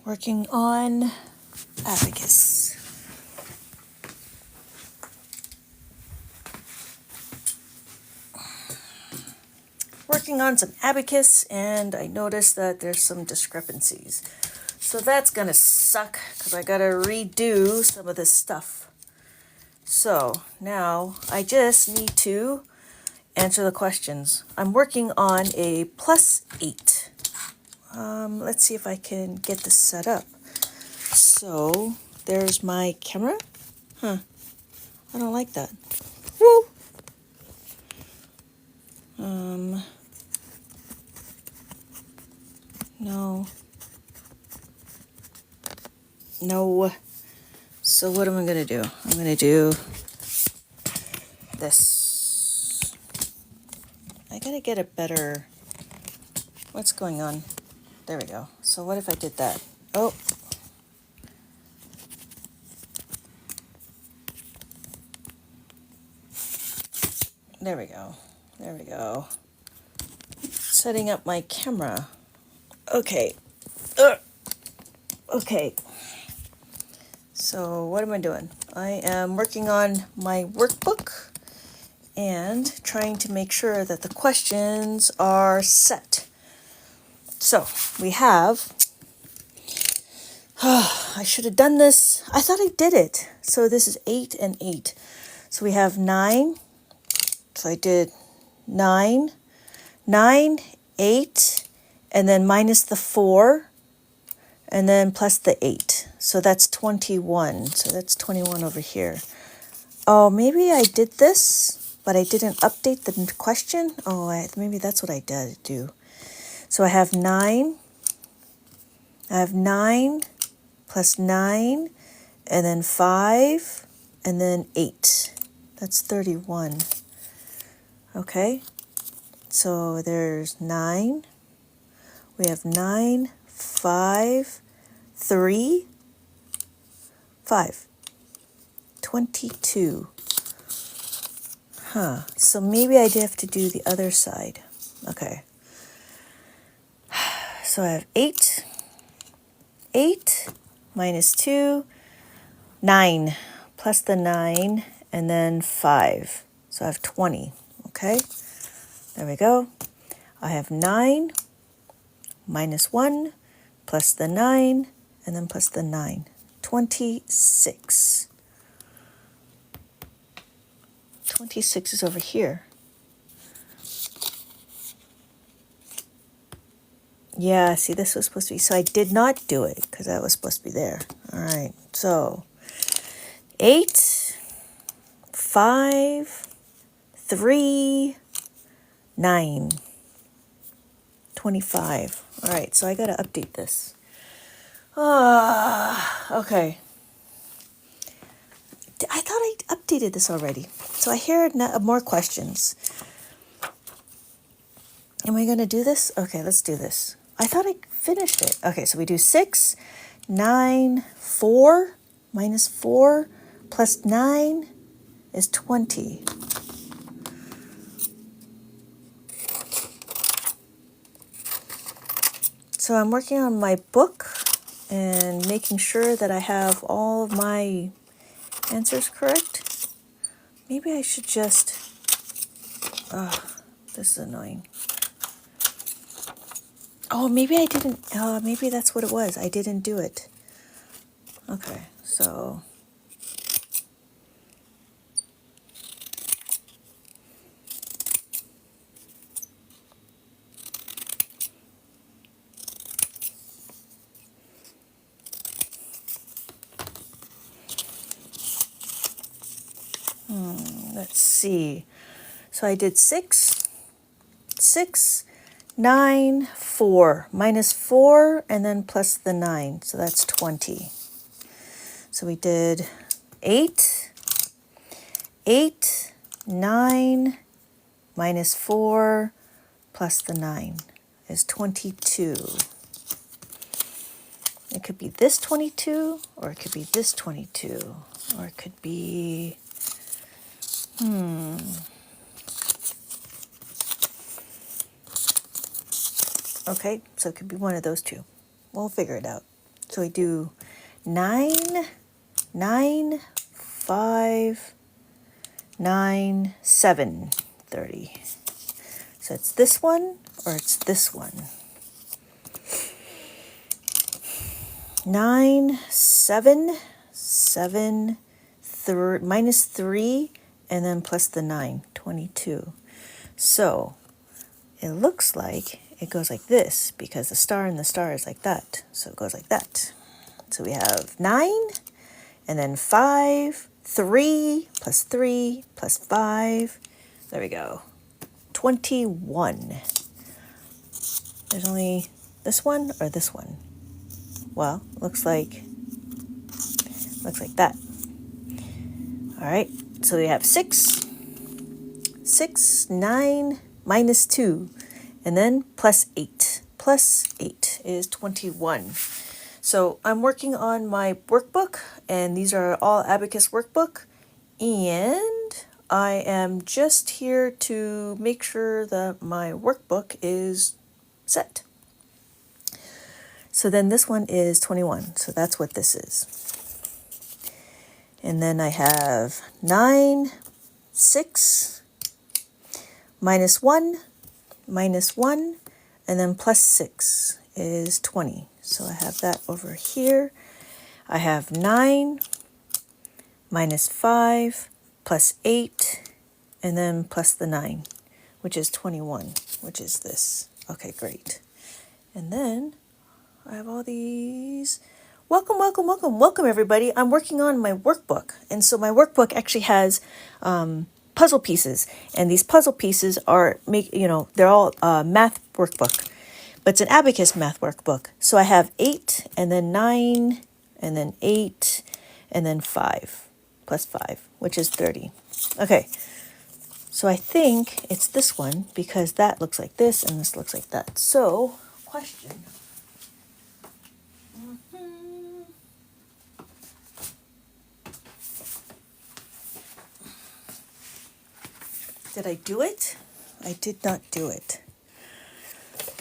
Working on Abacus. Working on some Abacus, and I noticed that there's some discrepancies. So that's gonna suck, because I gotta redo some of this stuff. So now I just need to answer the questions. I'm working on a +8. Let's see if I can get this set up. So there's my camera. I don't like that. Woo! No. So what am I gonna do? I'm gonna do this. I gotta get a better, what's going on? There we go. So what if I did that? Oh. There we go. There we go. Setting up my camera. Okay. Okay. So what am I doing? I am working on my workbook and trying to make sure that the questions are set. So we have, I should have done this. I thought I did it. So this is 8 and 8. So we have 9. So I did 9, 8, and then minus the 4, and then plus the 8. So that's 21. So that's 21 over here. Oh, maybe I did this, but I didn't update the question. Oh, maybe that's what I did do. So I have 9. I have 9 plus 9, and then 5, and then 8. That's 31. Okay, so there's 9. We have 9, 5, 3, 5. 22. So maybe I did have to do the other side. Okay. So I have 8. 8 minus 2, 9 plus the 9, and then 5. So I have 20. Okay, there we go. I have 9 minus 1 plus the 9, and then plus the 9. 26. 26 is over here. Yeah, see, this was supposed to be, so I did not do it because that was supposed to be there. All right, so 8, 5, 3, 9, 25. All right, so I got to update this. Okay. I thought I updated this already. So I hear more questions. Am I going to do this? Okay, let's do this. I thought I finished it. Okay, so we do 6, 9, 4, minus 4, plus 9 is 20. So I'm working on my book and making sure that I have all of my answers correct. Maybe I should just, this is annoying. Oh, maybe I didn't, maybe that's what it was. I didn't do it. Okay, so. Let's see. So I did 6, 9, 4, minus 4, and then plus the 9. So that's 20. So we did 8, 9, minus 4, plus the 9 is 22. It could be this 22, or it could be this 22, or it could be, Okay, so it could be one of those two. We'll figure it out. So we do 9, 9, 5, 9, 7, 30. So it's this one or it's this one. 9, 7, 7, minus 3, and then plus the 9, 22. So it looks like it goes like this because the star and the star is like that. So it goes like that. So we have 9, and then 5, 3, plus 3, plus 5. There we go. 21. There's only this one or this one. Well, looks like that. All right, so we have 6, 9, minus 2, and then plus 8. Plus 8 is 21. So I'm working on my workbook, and these are all Abacus workbook, and I am just here to make sure that my workbook is set. So then this one is 21, so that's what this is. And then I have 9, 6, minus 1, and then plus 6 is 20. So I have that over here. I have 9, minus 5, plus 8, and then plus the 9, which is 21, which is this. Okay, great. And then I have all these. Welcome, everybody. I'm working on my workbook. And so my workbook actually has puzzle pieces. And these puzzle pieces are, they're all math workbook. But it's an Abacus math workbook. So I have 8, and then 9, and then 8, and then 5, plus 5, which is 30. Okay. So I think it's this one because that looks like this and this looks like that. So, question. Did I do it? I did not do it.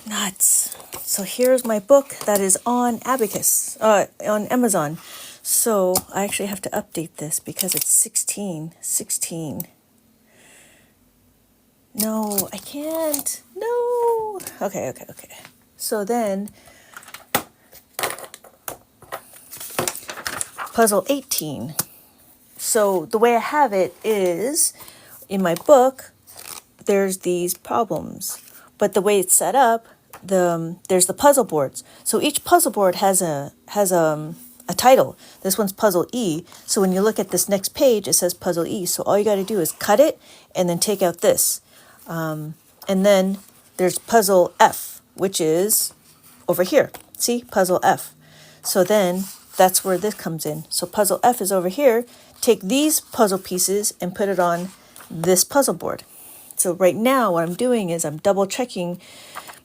Nuts. So here's my book that is on Abacus, on Amazon. So I actually have to update this because it's 16. No, I can't. No. Okay. So then, puzzle 18. So the way I have it is, in my book, there's these problems. But the way it's set up, there's the puzzle boards. So each puzzle board has a title. This one's Puzzle E. So when you look at this next page, it says Puzzle E. So all you got to do is cut it and then take out this. And then there's Puzzle F, which is over here. See? Puzzle F. So then that's where this comes in. So Puzzle F is over here. Take these puzzle pieces and put it on this puzzle board. So right now what I'm doing is I'm double checking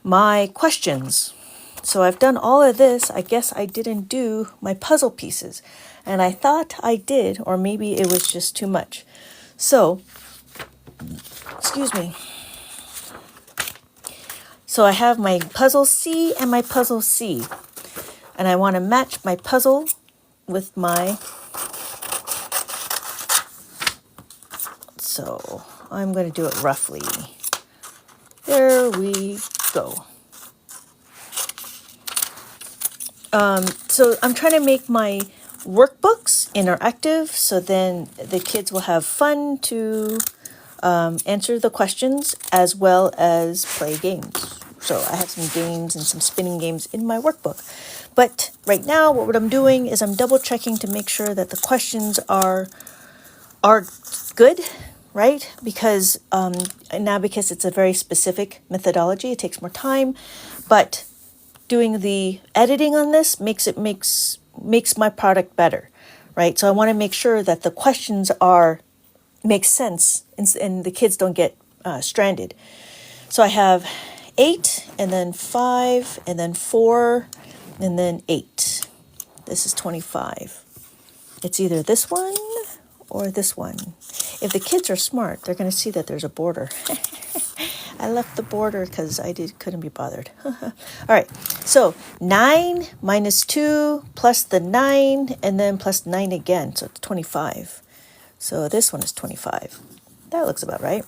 my questions. So I've done all of this. I guess I didn't do my puzzle pieces. And I thought I did, or maybe it was just too much. So, excuse me. So I have my puzzle C and my puzzle C. And I want to match my puzzle with my... So I'm going to do it roughly. There we go. So I'm trying to make my workbooks interactive so then the kids will have fun to answer the questions as well as play games. So I have some games and some spinning games in my workbook. But right now what I'm doing is I'm double checking to make sure that the questions are good, right? Because now because it's a very specific methodology, it takes more time, but doing the editing on this makes my product better, right? So I want to make sure that the questions make sense and the kids don't get stranded. So I have 8 and then 5 and then 4 and then 8. This is 25. It's either this one or this one. If the kids are smart, they're going to see that there's a border. I left the border because I couldn't be bothered. All right, So 9 minus 2 plus the 9 and then plus 9 again. So it's 25. So this one is 25. That looks about right.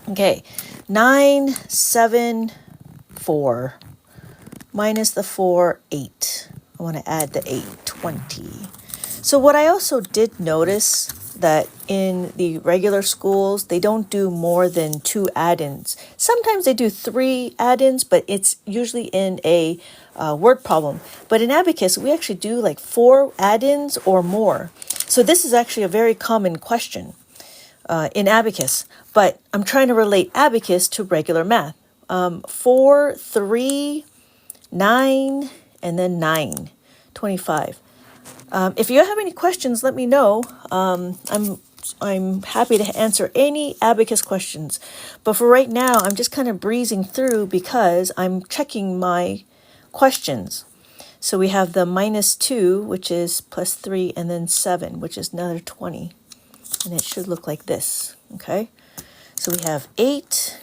Okay, 9, 7, 4 minus the 4, 8. I want to add the 8, 20. So what I also did notice that in the regular schools, they don't do more than 2 add-ins. Sometimes they do 3 add-ins, but it's usually in a word problem. But in Abacus, we actually do like 4 add-ins or more. So this is actually a very common question in Abacus. But I'm trying to relate Abacus to regular math. 4, 3, 9, and then 9, 25. If you have any questions, let me know. I'm happy to answer any Abacus questions. But for right now, I'm just kind of breezing through because I'm checking my questions. So we have the minus 2, which is plus 3, and then 7, which is another 20. And it should look like this, okay? So we have 8,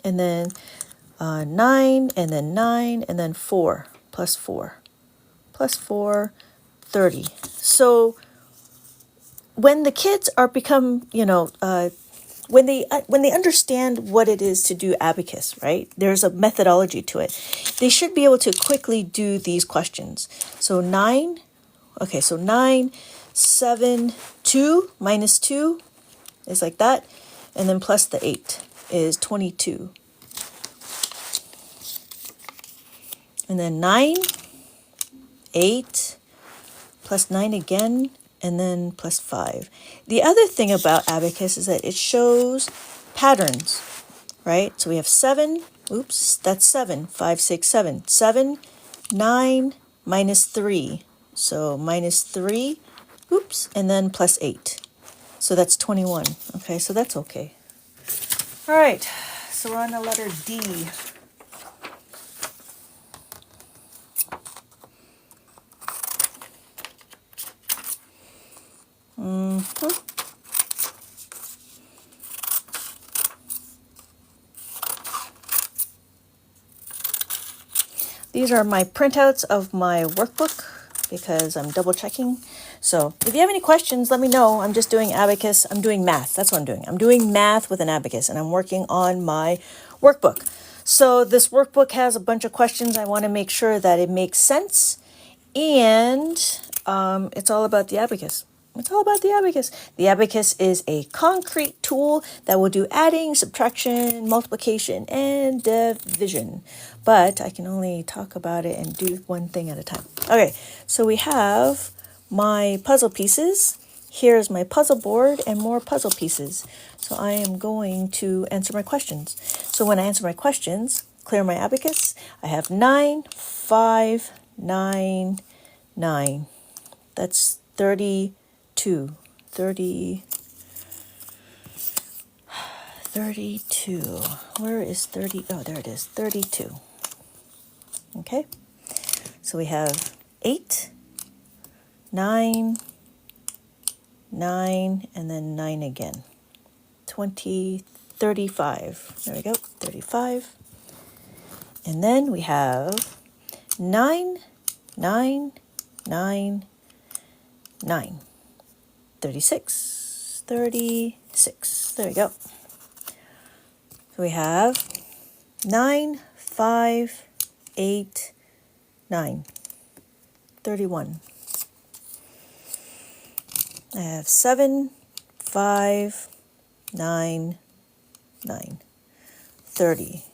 and then 9, and then 9, and then 4, plus 4. Plus 4, 30. So when the kids are become, when they understand what it is to do Abacus, right? There's a methodology to it. They should be able to quickly do these questions. So 9, 7, 2 minus 2 is like that. And then plus the 8 is 22. And then 9, 8, plus 9 again, and then plus 5. The other thing about Abacus is that it shows patterns, right? So we have 7, oops, that's 7, 5, 6, 7. 7, 9, minus 3. So minus 3, oops, and then plus 8. So that's 21. Okay, so that's okay. All right, so we're on the letter D. These are my printouts of my workbook because I'm double checking. So if you have any questions, let me know. I'm just doing Abacus. I'm doing math. That's what I'm doing. I'm doing math with an Abacus, and I'm working on my workbook. So this workbook has a bunch of questions. I want to make sure that it makes sense, and it's all about the Abacus. It's all about the Abacus. The Abacus is a concrete tool that will do adding, subtraction, multiplication, and division. But I can only talk about it and do one thing at a time. Okay, so we have my puzzle pieces. Here's my puzzle board and more puzzle pieces. So I am going to answer my questions. So when I answer my questions, clear my Abacus, I have 9, 5, 9, 9. That's 32. 32. Where is 30? Oh, there it is. 32. Okay. So we have 8, 9, 9, and then 9 again. 20, 35. There we go. 35. And then we have 9, 9, 9, 9. 36, 36. There we go. So we have 9, 5, 8, 9. 31. I have 7, 5, 9, 9. 30.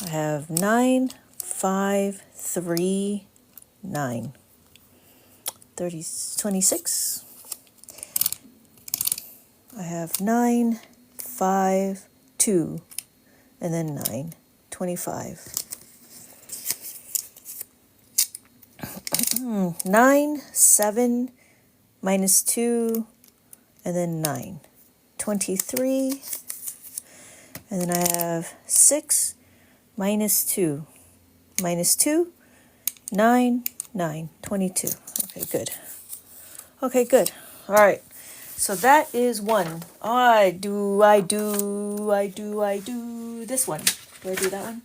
I have 9, 5, 3, 9. 30, 26. I have 9, 5, 2, and then 9, 25. 9, 7, minus 2, and then 9, 23. And then I have 6, minus 2, 9, 9, 22. Okay, good. Okay, good. All right. So that is one. I do this one. Do I do that one?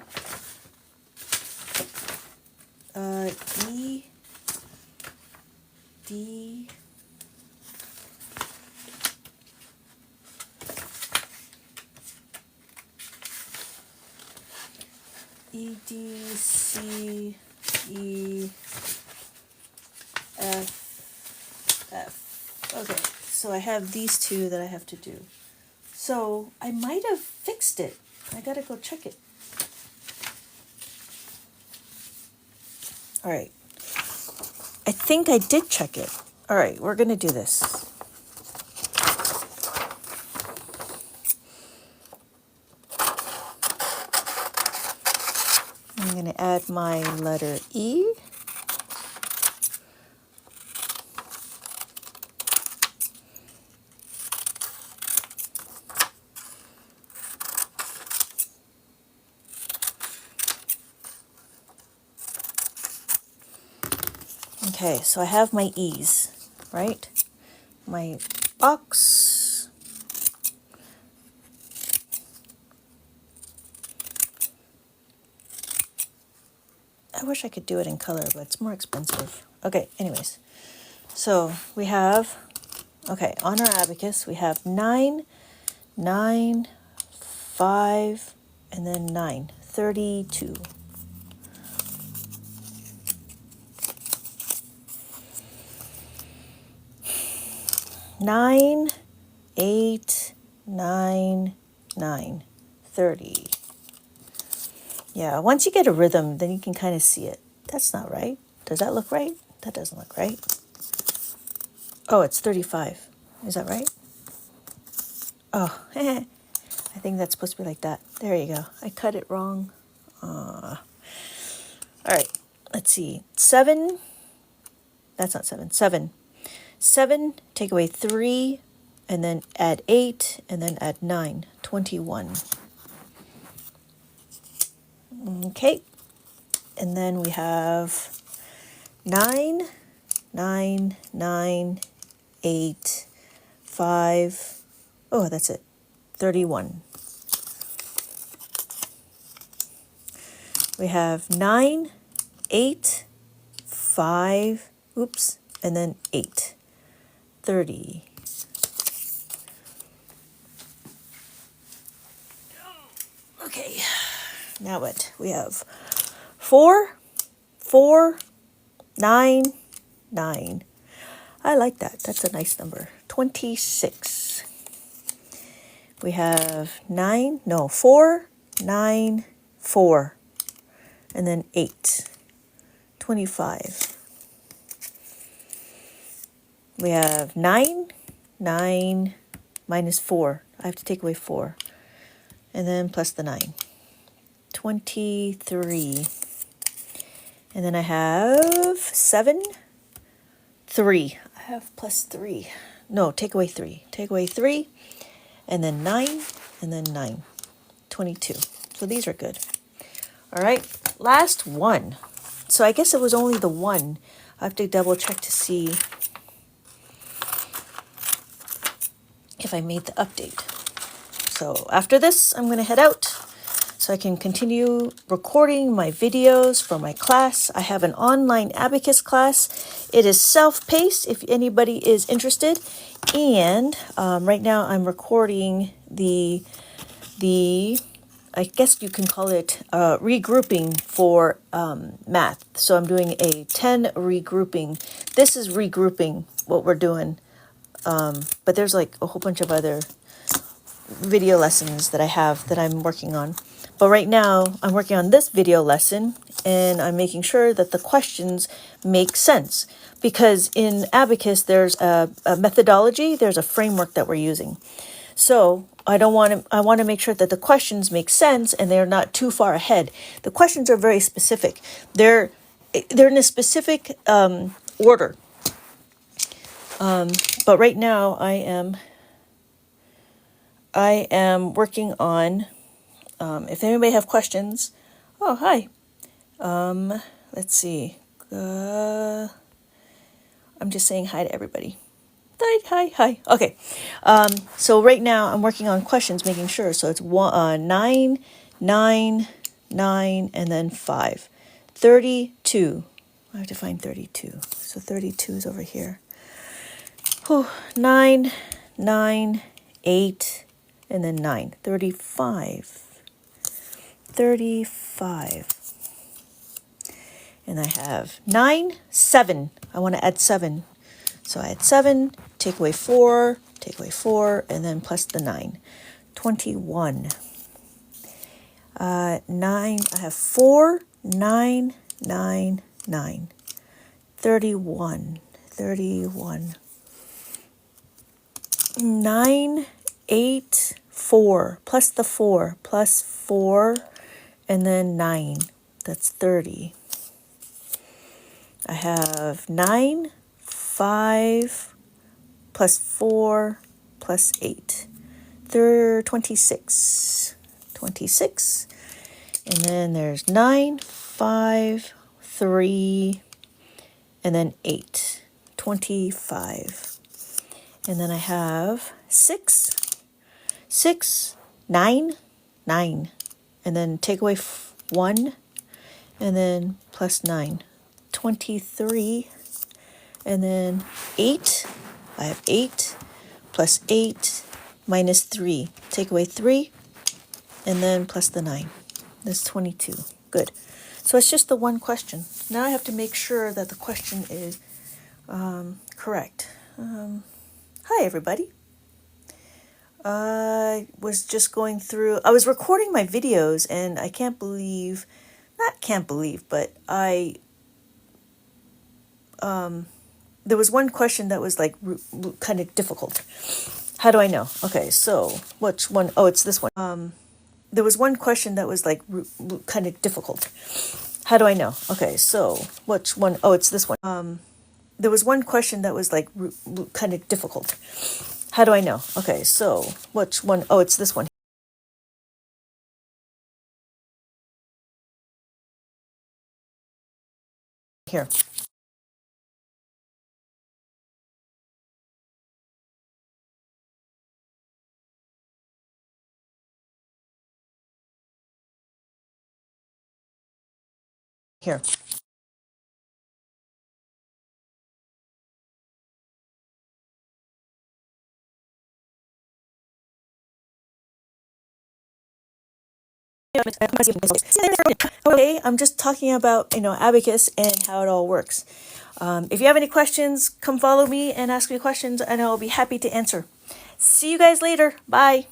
E, D, C, E, F, F. Okay, so I have these two that I have to do. So I might have fixed it. I gotta go check it. All right. I think I did check it. All right, we're gonna do this. I'm gonna add my letter E. Okay, so I have my E's, right? My box. I wish I could do it in color, but it's more expensive. Okay, anyways. So we have, okay, on our abacus, we have 9, 9, 5, and then 9, 32. Nine, 8, 9, 9, 30. Yeah, once you get a rhythm, then you can kind of see it. That's not right. Does that look right? That doesn't look right. Oh, it's 35. Is that right? Oh, I think that's supposed to be like that. There you go. I cut it wrong. All right, let's see. 7. That's not 7. 7. 7, take away 3, and then add 8, and then add 9. 21. Okay. And then we have 9, 9, 9, 8, 5. Oh, that's it. 31. We have 9, 8, 5, oops, and then 8. 30. Okay, now what? We have 4, 4, 9, 9. I like that. That's a nice number. 26. We have 4, 9, 4. And then 8. 25. We have 9, 9, minus 4. I have to take away 4. And then plus the 9. 23. And then I have 7, 3. I have plus 3. No, take away 3. Take away 3. And then 9. And then 9. 22. So these are good. All right. Last one. So I guess it was only the one. I have to double check to see if I made the update. So after this, I'm going to head out so I can continue recording my videos for my class. I have an online Abacus class. It is self-paced if anybody is interested. And right now I'm recording the I guess you can call it regrouping for math. So I'm doing a 10 regrouping. This is regrouping what we're doing. But there's like a whole bunch of other video lessons that I have that I'm working on. But right now I'm working on this video lesson and I'm making sure that the questions make sense. Because in Abacus, there's a methodology, there's a framework that we're using. So I want to make sure that the questions make sense and they're not too far ahead. The questions are very specific. They're in a specific order. But right now I am working on, if anybody have questions, oh, hi. Let's see. I'm just saying hi to everybody. Hi. Okay. So right now I'm working on questions, making sure. So it's 9, 9, 9, and then 5. 32. I have to find 32. So 32 is over here. 9, 9, 8, and then 9. 35. 35. And I have 9, 7. I want to add 7. So I add 7, take away 4, and then plus the 9. 21. 9, I have 4, 9, 9, 9. 31. 9, 8, 4, plus the 4, plus 4, and then 9. That's 30. I have 9, 5, plus 4, plus 8. 26. 26. And then there's 9, 5, 3, and then 8. 25. And then I have 6, 6, 9, 9. And then take away 1, and then plus 9. 23. And then 8. I have 8 plus 8 minus 3. Take away 3, and then plus the 9. That's 22. Good. So it's just the one question. Now I have to make sure that the question is correct. Hi, everybody. I was just going through, I was recording my videos, and I can't believe, but there was one question that was like kind of difficult. How do I know? Okay, so which one? Oh, it's this one. There was one question that was like kind of difficult. How do I know? Okay, so which one? Oh, it's this one. There was one question that was like kind of difficult. How do I know? Okay, so which one? Oh, it's this one. Here. Here. Okay, I'm just talking about, Abacus and how it all works. If you have any questions, come follow me and ask me questions, and I'll be happy to answer. See you guys later. Bye.